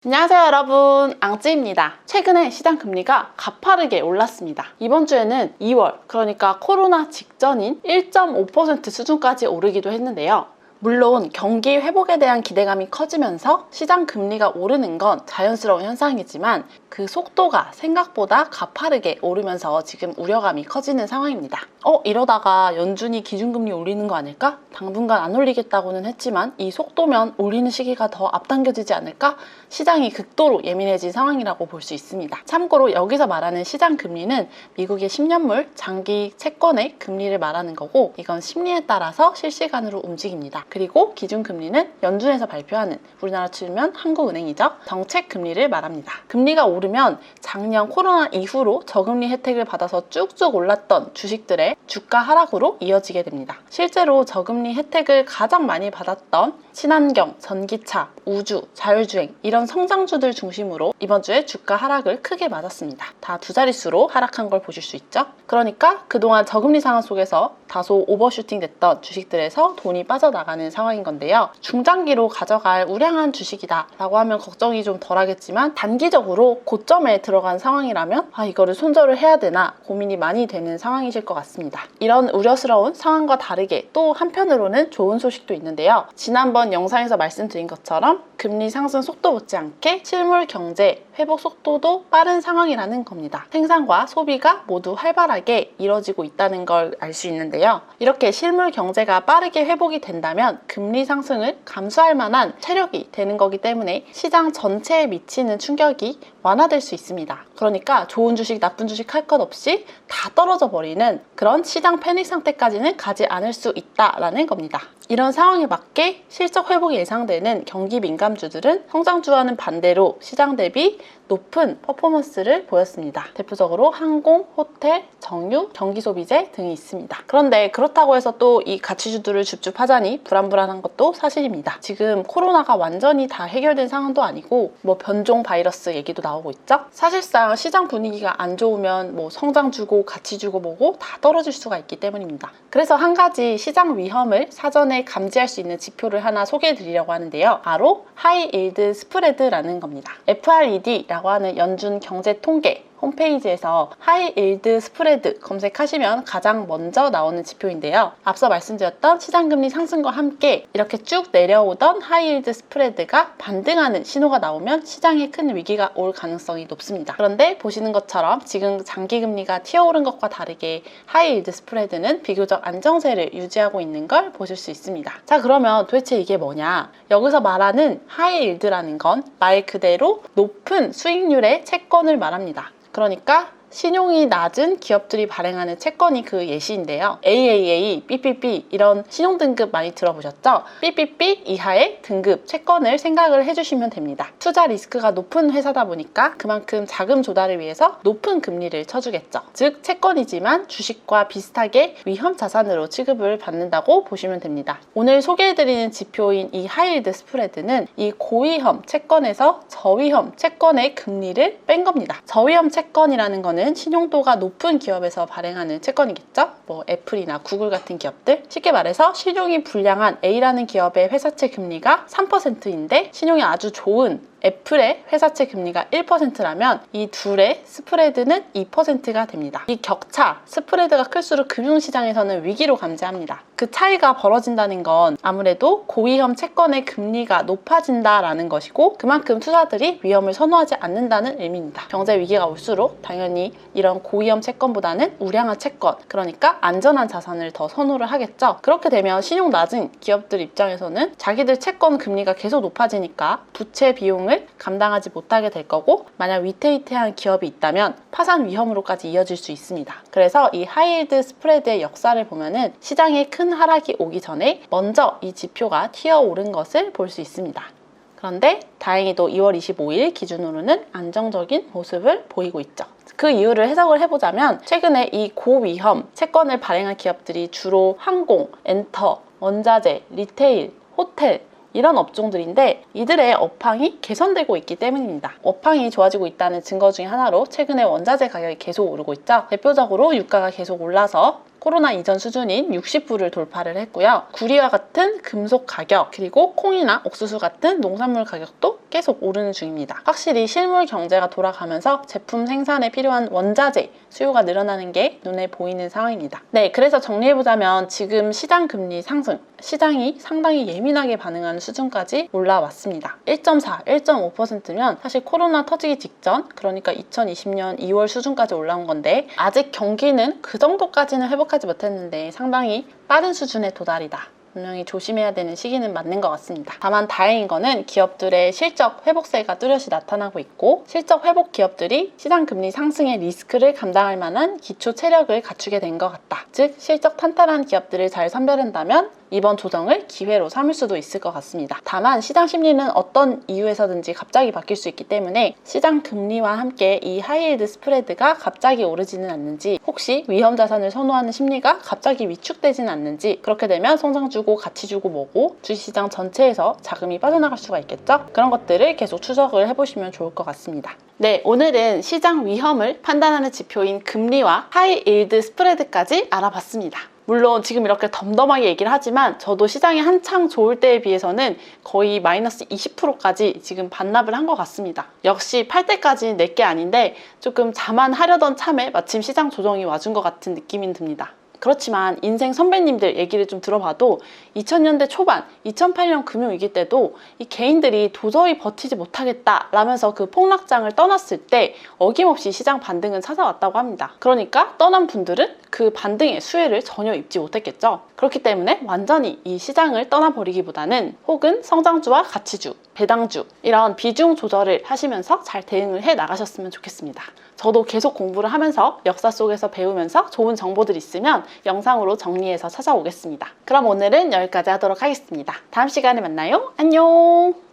안녕하세요 여러분, 앙찌입니다. 최근에 시장 금리가 가파르게 올랐습니다. 이번 주에는 2월, 그러니까 코로나 직전인 1.5% 수준까지 오르기도 했는데요. 물론 경기 회복에 대한 기대감이 커지면서 시장 금리가 오르는 건 자연스러운 현상이지만 그 속도가 생각보다 가파르게 오르면서 지금 우려감이 커지는 상황입니다. 이러다가 연준이 기준금리 올리는 거 아닐까? 당분간 안 올리겠다고는 했지만 이 속도면 올리는 시기가 더 앞당겨지지 않을까? 시장이 극도로 예민해진 상황이라고 볼 수 있습니다. 참고로 여기서 말하는 시장 금리는 미국의 10년물 장기 채권의 금리를 말하는 거고, 이건 심리에 따라서 실시간으로 움직입니다. 그리고 기준금리는 연준에서 발표하는, 우리나라 치면 한국은행이죠, 정책 금리를 말합니다. 금리가 오르면 작년 코로나 이후로 저금리 혜택을 받아서 쭉쭉 올랐던 주식들의 주가 하락으로 이어지게 됩니다. 실제로 저금리 혜택을 가장 많이 받았던 친환경, 전기차, 우주, 자율주행 이런 성장주들 중심으로 이번 주에 주가 하락을 크게 맞았습니다. 다 두 자릿수로 하락한 걸 보실 수 있죠. 그러니까 그동안 저금리 상황 속에서 다소 오버슈팅 됐던 주식들에서 돈이 빠져나가는 상황인 건데요. 중장기로 가져갈 우량한 주식이다 라고 하면 걱정이 좀 덜하겠지만, 단기적으로 고점에 들어간 상황이라면 이거를 손절을 해야 되나 고민이 많이 되는 상황이실 것 같습니다. 이런 우려스러운 상황과 다르게 또 한편으로는 좋은 소식도 있는데요. 지난번 영상에서 말씀드린 것처럼 금리 상승 속도 못지않게 실물 경제 회복 속도도 빠른 상황이라는 겁니다. 생산과 소비가 모두 활발하게 이뤄지고 있다는 걸 알 수 있는데요. 이렇게 실물 경제가 빠르게 회복이 된다면 금리 상승을 감수할 만한 체력이 되는 거기 때문에 시장 전체에 미치는 충격이 완화될 수 있습니다. 그러니까 좋은 주식, 나쁜 주식 할 것 없이 다 떨어져 버리는 그런 시장 패닉 상태까지는 가지 않을 수 있다라는 겁니다. 이런 상황에 맞게 실적 회복이 예상되는 경기 민감주들은 성장주와는 반대로 시장 대비 높은 퍼포먼스를 보였습니다. 대표적으로 항공, 호텔, 정유, 경기소비재 등이 있습니다. 그런데 그렇다고 해서 또 이 가치주들을 줍줍하자니 불안불안한 것도 사실입니다. 지금 코로나가 완전히 다 해결된 상황도 아니고 변종 바이러스 얘기도 나오고 있죠. 사실상 시장 분위기가 안 좋으면 성장주고 가치주고 뭐고 다 떨어질 수가 있기 때문입니다. 그래서 한 가지 시장 위험을 사전에 감지할 수 있는 지표를 하나 소개해 드리려고 하는데요. 바로 하이 일드 스프레드라는 겁니다. FRED라고 하는 연준 경제 통계 홈페이지에서 하이 일드 스프레드 검색하시면 가장 먼저 나오는 지표인데요. 앞서 말씀드렸던 시장금리 상승과 함께 이렇게 쭉 내려오던 하이 일드 스프레드가 반등하는 신호가 나오면 시장에 큰 위기가 올 가능성이 높습니다. 그런데 보시는 것처럼 지금 장기금리가 튀어오른 것과 다르게 하이 일드 스프레드는 비교적 안정세를 유지하고 있는 걸 보실 수 있습니다. 자, 그러면 도대체 이게 뭐냐? 여기서 말하는 하이 일드라는 건 말 그대로 높은 수익률의 채권을 말합니다. 그러니까 신용이 낮은 기업들이 발행하는 채권이 그 예시인데요. AAA, BBB 이런 신용등급 많이 들어보셨죠? BBB 이하의 등급 채권을 생각을 해주시면 됩니다. 투자 리스크가 높은 회사다 보니까 그만큼 자금 조달을 위해서 높은 금리를 쳐주겠죠. 즉 채권이지만 주식과 비슷하게 위험 자산으로 취급을 받는다고 보시면 됩니다. 오늘 소개해드리는 지표인 이 하이일드 스프레드는 이 고위험 채권에서 저위험 채권의 금리를 뺀 겁니다. 저위험 채권이라는 거는 신용도가 높은 기업에서 발행하는 채권이겠죠? 애플이나 구글 같은 기업들. 쉽게 말해서 신용이 불량한 A라는 기업의 회사채 금리가 3%인데 신용이 아주 좋은 애플의 회사채 금리가 1%라면 이 둘의 스프레드는 2%가 됩니다. 이 격차, 스프레드가 클수록 금융시장에서는 위기로 감지합니다. 그 차이가 벌어진다는 건 아무래도 고위험 채권의 금리가 높아진다라는 것이고, 그만큼 투자들이 위험을 선호하지 않는다는 의미입니다. 경제 위기가 올수록 당연히 이런 고위험 채권보다는 우량한 채권, 그러니까 안전한 자산을 더 선호를 하겠죠. 그렇게 되면 신용 낮은 기업들 입장에서는 자기들 채권 금리가 계속 높아지니까 부채 비용을 감당하지 못하게 될 거고, 만약 위태위태한 기업이 있다면 파산 위험으로까지 이어질 수 있습니다. 그래서 이 하이일드 스프레드의 역사를 보면은 시장에 큰 하락이 오기 전에 먼저 이 지표가 튀어오른 것을 볼 수 있습니다. 그런데 다행히도 2월 25일 기준으로는 안정적인 모습을 보이고 있죠. 그 이유를 해석을 해보자면, 최근에 이 고위험 채권을 발행한 기업들이 주로 항공, 엔터, 원자재, 리테일, 호텔 이런 업종들인데 이들의 업황이 개선되고 있기 때문입니다. 업황이 좋아지고 있다는 증거 중에 하나로 최근에 원자재 가격이 계속 오르고 있죠. 대표적으로 유가가 계속 올라서 코로나 이전 수준인 60불을 돌파를 했고요. 구리와 같은 금속 가격, 그리고 콩이나 옥수수 같은 농산물 가격도 계속 오르는 중입니다. 확실히 실물 경제가 돌아가면서 제품 생산에 필요한 원자재 수요가 늘어나는 게 눈에 보이는 상황입니다. 네, 그래서 정리해보자면 지금 시장 금리 상승, 시장이 상당히 예민하게 반응하는 수준까지 올라왔습니다. 1.4, 1.5%면 사실 코로나 터지기 직전, 그러니까 2020년 2월 수준까지 올라온 건데 아직 경기는 그 정도까지는 회복하지 못했는데 상당히 빠른 수준에 도달이다. 분명히 조심해야 되는 시기는 맞는 것 같습니다. 다만 다행인 거는 기업들의 실적 회복세가 뚜렷이 나타나고 있고 실적 회복 기업들이 시장 금리 상승의 리스크를 감당할 만한 기초 체력을 갖추게 된 것 같다. 즉 실적 탄탄한 기업들을 잘 선별한다면 이번 조정을 기회로 삼을 수도 있을 것 같습니다. 다만 시장 심리는 어떤 이유에서든지 갑자기 바뀔 수 있기 때문에 시장 금리와 함께 이 하이힐드 스프레드가 갑자기 오르지는 않는지, 혹시 위험 자산을 선호하는 심리가 갑자기 위축되지는 않는지, 그렇게 되면 성장 주고 가치 주고 뭐고 주식시장 전체에서 자금이 빠져나갈 수가 있겠죠? 그런 것들을 계속 추적을 해보시면 좋을 것 같습니다. 네, 오늘은 시장 위험을 판단하는 지표인 금리와 하이힐드 스프레드까지 알아봤습니다. 물론 지금 이렇게 덤덤하게 얘기를 하지만 저도 시장이 한창 좋을 때에 비해서는 거의 마이너스 20%까지 지금 반납을 한 것 같습니다. 역시 팔 때까지는 내게 아닌데 조금 자만하려던 참에 마침 시장 조정이 와준 것 같은 느낌이 듭니다. 그렇지만 인생 선배님들 얘기를 좀 들어봐도 2000년대 초반, 2008년 금융위기 때도 이 개인들이 도저히 버티지 못하겠다 라면서 그 폭락장을 떠났을 때 어김없이 시장 반등은 찾아왔다고 합니다. 그러니까 떠난 분들은 그 반등의 수혜를 전혀 입지 못했겠죠. 그렇기 때문에 완전히 이 시장을 떠나버리기보다는 혹은 성장주와 가치주, 배당주 이런 비중 조절을 하시면서 잘 대응을 해 나가셨으면 좋겠습니다. 저도 계속 공부를 하면서 역사 속에서 배우면서 좋은 정보들 있으면 영상으로 정리해서 찾아오겠습니다. 그럼 오늘은 여기까지 하도록 하겠습니다. 다음 시간에 만나요. 안녕!